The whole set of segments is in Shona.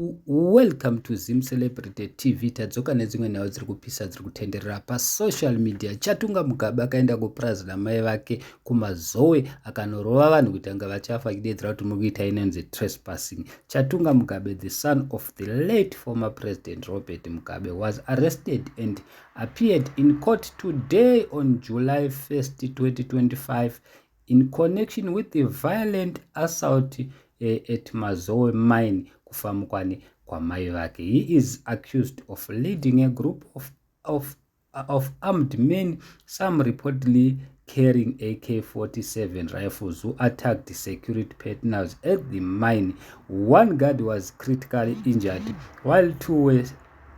Welcome to Zim Celebrity TV. Tadzoka nedzimwe nhau dziri kupisa dziri kutenderera pasocial media. Chatunga Mugabe akaenda kupurazi namai vake kumazoe akanorova vanhu kuti anga vachafa achidedzera kuti muri kuita inonzi trespassing. Chatunga Mugabe, the son of the late former president Robert Mugabe, was arrested and appeared in court today on July 1st, 2025 in connection with the violent assault at Mazoe mine kufamukwane kwa mai vake. He is accused of leading a group of armed men, some reportedly carrying AK-47 rifles, who attacked security personnel at the mine. One guard was critically injured, while two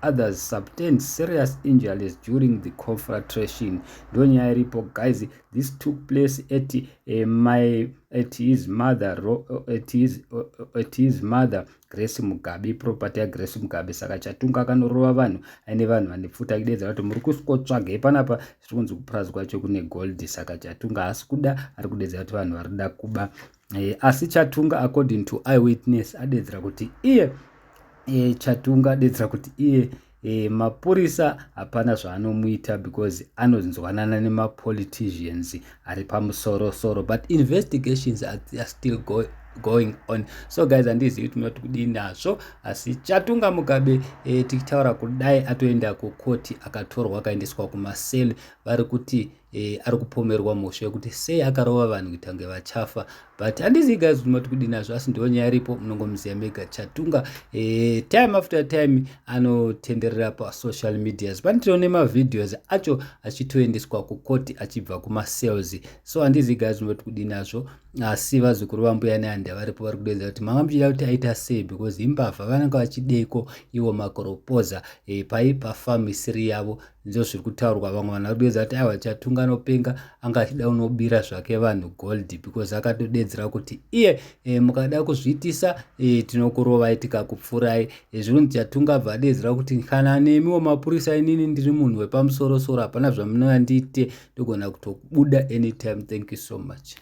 others sustained serious injuries during the confrontation. Don't you report, guys? This took place at his mother Grace Mugabe, property ya Grace Mugabe. Saka Chatunga akanorova vanhu aine vanhu vanepfuta achidedzera kuti muri kusikotsvaga panapa zviri kunzi kupurazi kwacho kune gold. Saka Chatunga asi kuda ari kudedzera kuti vanhu varida kuba. Asi Chatunga, according to eyewitness, adedzera kuti iye Chatunga adedzera kuti iye mapurisa hapana zvaanomuita because anonzwanana nemapoliticians ari pamusoro, but investigations are still going on. So guys, handizivi kuti munoti kudini nazvo, asi Chatunga Mugabe tichitaura kudai atoenda kukoti akatorwa akaendeswa kumaseli vari kuti ari kupomerwa mhosva yekuti sei akarova vanhu kuti ange vachafa. But handizivi guys kuti munoti kudini nazvo, asi ndiwo nyaya iripo, munongomuziva mega. Chatunga time after time anotenderera pasocial medias, panotiriwo nemavidheos acho achitoendeswa kukoti achibva kumasales. So handizivi guys kuti munoti kudini nazvo, asi vazukuru vambuya neHanda varipo vari kudedzera kuti manga muchida kuti aita sei because imbavha vanenge vachideko ivo makoropoza pafamisiri yavo. Ndizvo zviri kutaurwa. Vamwe vanhu vari kudedzera kuti aiwa Chatunga anopenga anga achida unobira zvake vanhu gold because akatodedzera kuti iye mukada kuzviitisa tinokurovai tikakupfurai. Zviri kunzi Chatunga abva adedzera kuti kana nemiwo mapurisa inini ndiri munhu wepamusoro hapana zvamunondiite, ndogona kutobuda anytime. Thank you so much.